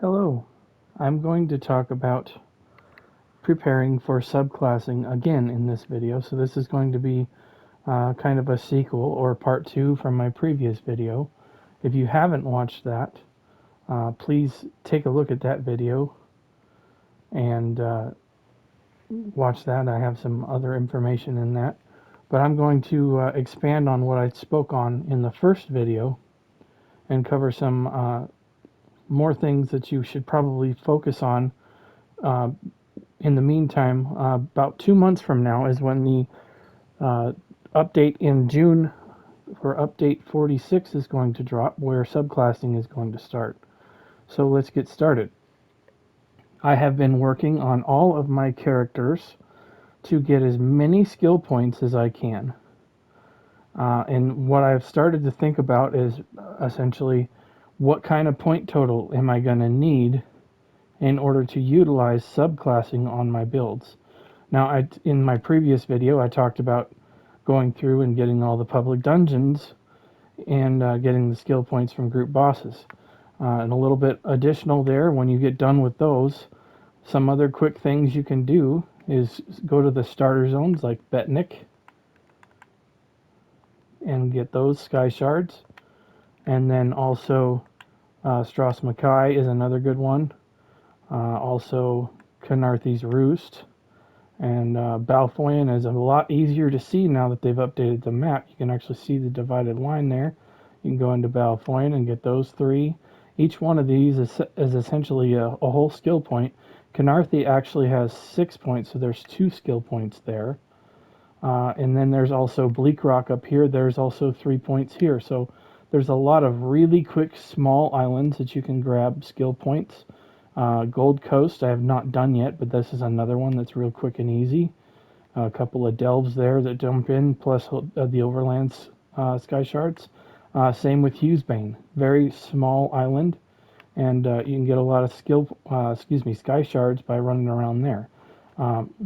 Hello, I'm going to talk about preparing for subclassing again in this video. So this is going to be kind of a sequel or part 2 from my previous video. If you haven't watched that, please take a look at that video and watch that. I have some other information in that. But I'm going to expand on what I spoke on in the first video and cover some more things that you should probably focus on uh, in the meantime. About 2 months from now is when the uh, update in June for update 46 is going to drop, where subclassing is going to start. So let's get started. I have been working on all of my characters to get as many skill points as I can. And what I've started to think about is essentially what kind of point total am I going to need in order to utilize subclassing on my builds. Now, in my previous video, I talked about going through and getting all the public dungeons and getting the skill points from group bosses. And a little bit additional there, when you get done with those, some other quick things you can do is go to the starter zones like Betnik and get those sky shards. And then also Stras Mackay is another good one. Also Khenarthi's Roost. And Balfoyan is a lot easier to see now that they've updated the map. You can actually see the divided line there. You can go into Balfoyan and get those three. Each one of these is essentially a whole skill point. Khenarthi actually has 6 points, so there's 2 skill points there. And then there's also Bleak Rock up here. There's also 3 points here. So there's a lot of really quick small islands that you can grab skill points. Gold Coast I have not done yet, but this is another one that's real quick and easy. A couple of delves there that jump in, plus the Overlands Sky Shards. Same with Hughesbane, very small island, and you can get a lot of Sky Shards by running around there.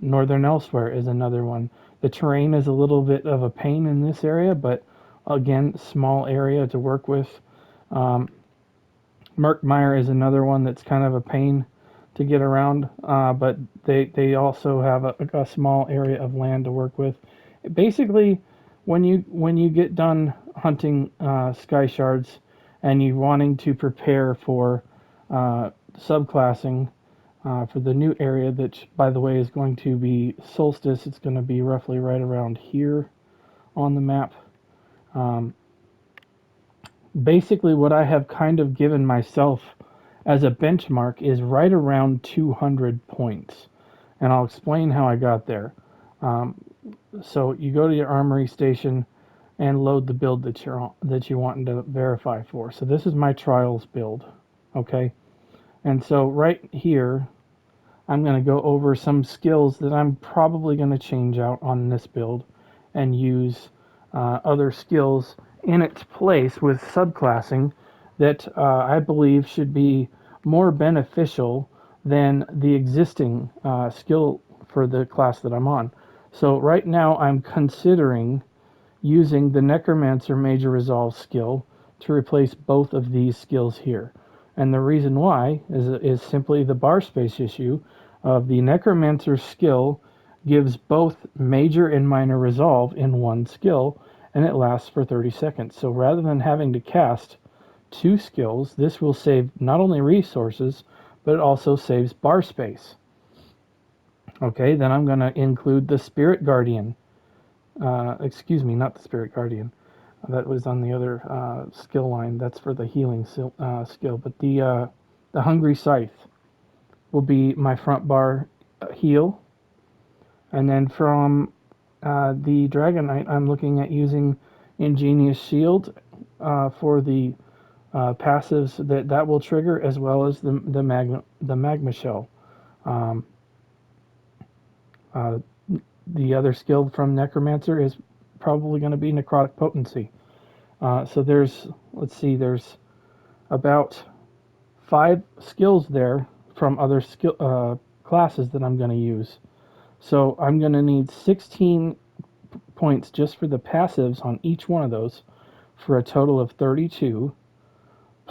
Northern Elsewhere is another one. The terrain is a little bit of a pain in this area, but again, small area to work with. Um, Murkmire is another one that's kind of a pain to get around, but they also have a small area of land to work with. Basically, when you get done hunting sky shards and you wanting to prepare for subclassing for the new area, that by the way is going to be Solstice. It's going to be roughly right around here on the map. Um, Basically, what I have kind of given myself as a benchmark is right around 200 points, and I'll explain how I got there. Um, so you go to your armory station and load the build that you want to verify for. So this is my trials build, okay? And so right here, I'm going to go over some skills that I'm probably going to change out on this build and use other skills in its place with subclassing that I believe should be more beneficial than the existing skill for the class that I'm on. So right now I'm considering using the Necromancer Major Resolve skill to replace both of these skills here. And the reason why is simply the bar space issue of the Necromancer skill gives both major and minor resolve in one skill, and it lasts for 30 seconds. So rather than having to cast 2 skills, this will save not only resources, but it also saves bar space. Okay, then I'm going to include the Spirit Guardian. Excuse me, not the Spirit Guardian. That was on the other skill line. That's for the healing skill. But the Hungry Scythe will be my front bar heal. And then from the Dragon Knight, I'm looking at using Ingenious Shield for the passives that will trigger, as well as the magma shell. Um, uh, the other skill from Necromancer is probably going to be Necrotic Potency. So there's about 5 skills there from other classes that I'm going to use. So I'm going to need 16 points just for the passives on each one of those, for a total of 32,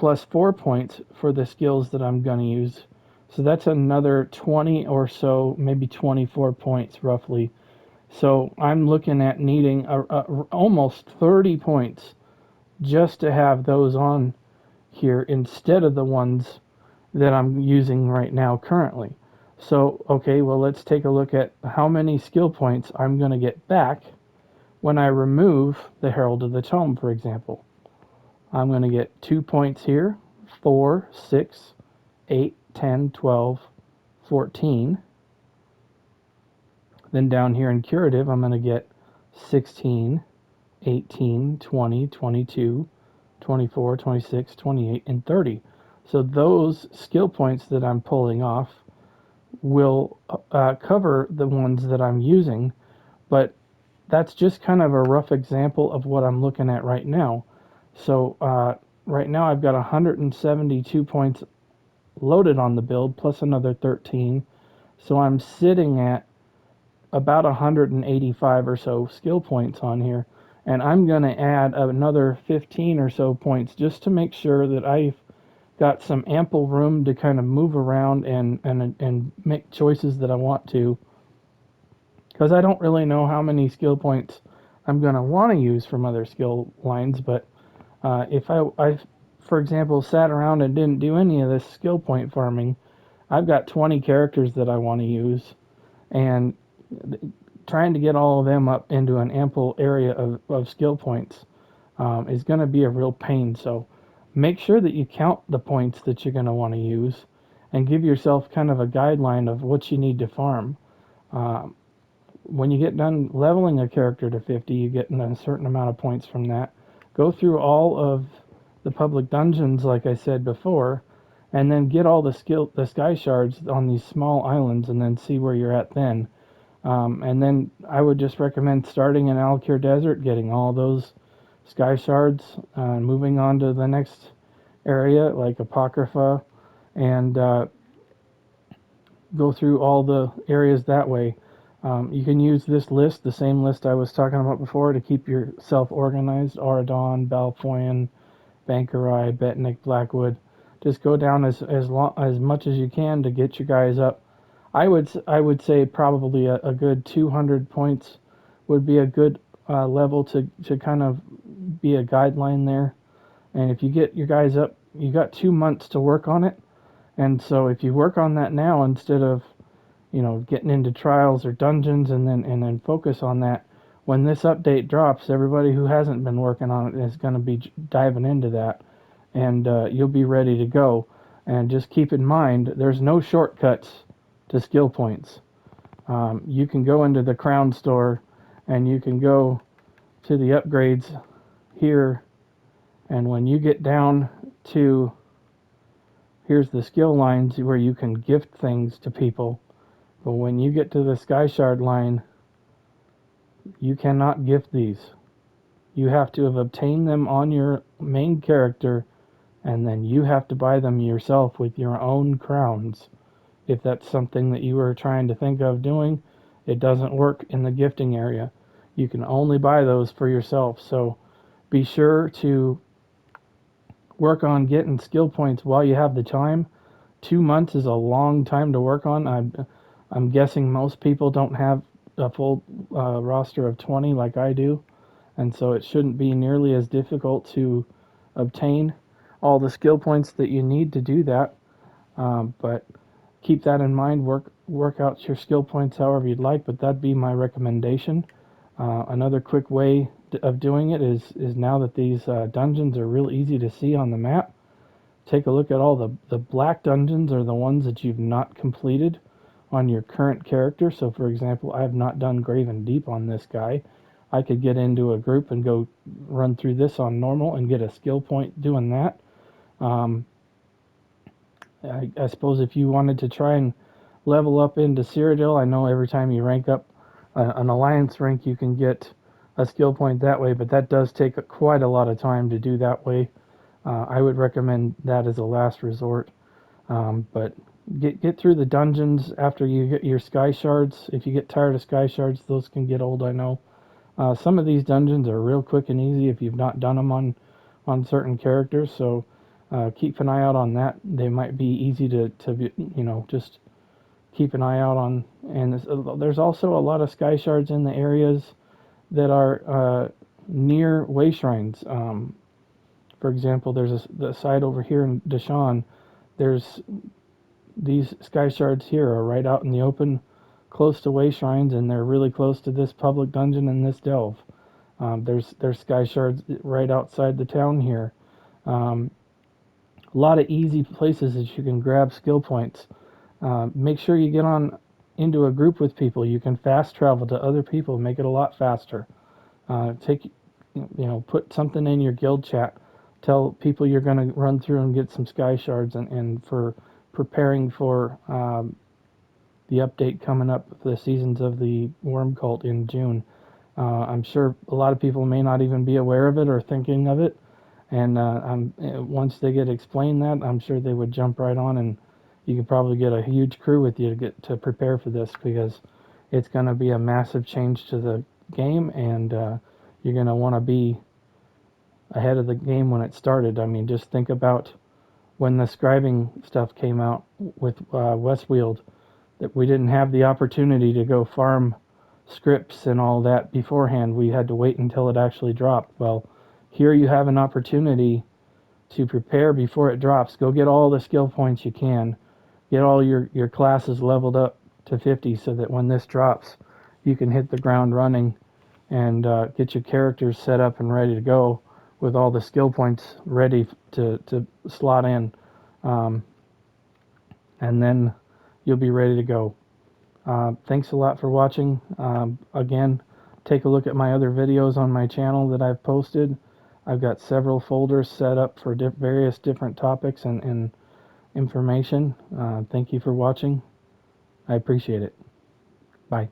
plus 4 points for the skills that I'm going to use. So that's another 20 or so, maybe 24 points roughly. So I'm looking at needing almost 30 points just to have those on here instead of the ones that I'm using right now currently. So, okay, well, let's take a look at how many skill points I'm going to get back when I remove the Herald of the Tome, for example. I'm going to get 2 points here, 4, 6, 8, 10, 12, 14. Then down here in Curative, I'm going to get 16, 18, 20, 22, 24, 26, 28, and 30. So those skill points that I'm pulling off will cover the ones that I'm using, but that's just kind of a rough example of what I'm looking at right now. So right now I've got 172 points loaded on the build plus another 13. So I'm sitting at about 185 or so skill points on here. And I'm going to add another 15 or so points just to make sure that I've got some ample room to kind of move around and make choices that I want to. Because I don't really know how many skill points I'm going to want to use from other skill lines, but if I, for example, sat around and didn't do any of this skill point farming, I've got 20 characters that I want to use, and trying to get all of them up into an ample area of skill points is going to be a real pain. So make sure that you count the points that you're going to want to use and give yourself kind of a guideline of what you need to farm. When you get done leveling a character to 50, you get a certain amount of points from that. Go through all of the public dungeons, like I said before, and then get all the sky shards on these small islands, and then see where you're at then. And then I would just recommend starting in Alkir Desert, getting all those sky shards, moving on to the next area like Apocrypha, and go through all the areas that way. You can use this list, the same list I was talking about before, to keep yourself organized. Auradon, Balfoyan, Bankerai, Betnik, Blackwood. Just go down as much as you can to get you guys up. I would say probably a good 200 points would be a good level to kind of be a guideline there. And if you get your guys up, you got 2 months to work on it. And so if you work on that now instead of getting into trials or dungeons and then focus on that, when this update drops, everybody who hasn't been working on it is going to be diving into that, and you'll be ready to go. And just keep in mind, there's no shortcuts to skill points. You can go into the Crown Store and you can go to the upgrades here, and when you get down to here's the skill lines where you can gift things to people. But when you get to the Sky Shard line, you cannot gift these. You have to have obtained them on your main character, and then you have to buy them yourself with your own crowns. If that's something that you were trying to think of doing, it doesn't work in the gifting area. You can only buy those for yourself. So be sure to work on getting skill points while you have the time. 2 months is a long time to work on. I'm guessing most people don't have a full roster of 20 like I do, and so it shouldn't be nearly as difficult to obtain all the skill points that you need to do that. But keep that in mind. Work out your skill points however you'd like, but that'd be my recommendation. Another quick way of doing it is now that these dungeons are real easy to see on the map, take a look at all the black dungeons are the ones that you've not completed on your current character. So for example, I have not done Graven Deep on this guy. I could get into a group and go run through this on normal and get a skill point doing that. I suppose if you wanted to try and level up into Cyrodiil, I know every time you rank up an alliance rank you can get a skill point that way, but that does take quite a lot of time to do that way. I would recommend that as a last resort. But get through the dungeons after you get your sky shards. If you get tired of sky shards, those can get old, I know. Some of these dungeons are real quick and easy if you've not done them on certain characters. So keep an eye out on that. They might be easy to just keep an eye out on. And there's also a lot of sky shards in the areas that are near way shrines. For example, there's the side over here in Deshaun. There's these sky shards here are right out in the open, close to way shrines, and they're really close to this public dungeon and this delve. There's sky shards right outside the town here. Um, a lot of easy places that you can grab skill points. Make sure you get on into a group with people. You can fast travel to other people, make it a lot faster. Put something in your guild chat. Tell people you're going to run through and get some sky shards, and for preparing for the update coming up, the seasons of the worm cult in June. I'm sure a lot of people may not even be aware of it or thinking of it, and once they get explained that, I'm sure they would jump right on, and you could probably get a huge crew with you to get to prepare for this, because it's going to be a massive change to the game, and you're going to want to be ahead of the game when it started. I mean, just think about when the scribing stuff came out with Westfield, that we didn't have the opportunity to go farm scripts and all that beforehand. We had to wait until it actually dropped. Well, here you have an opportunity to prepare before it drops. Go get all the skill points you can. Get all your classes leveled up to 50 so that when this drops, you can hit the ground running and get your characters set up and ready to go with all the skill points ready to slot in. Um, and then you'll be ready to go. Thanks a lot for watching. Again, take a look at my other videos on my channel that I've posted. I've got several folders set up for various different topics and information. Thank you for watching. I appreciate it. Bye.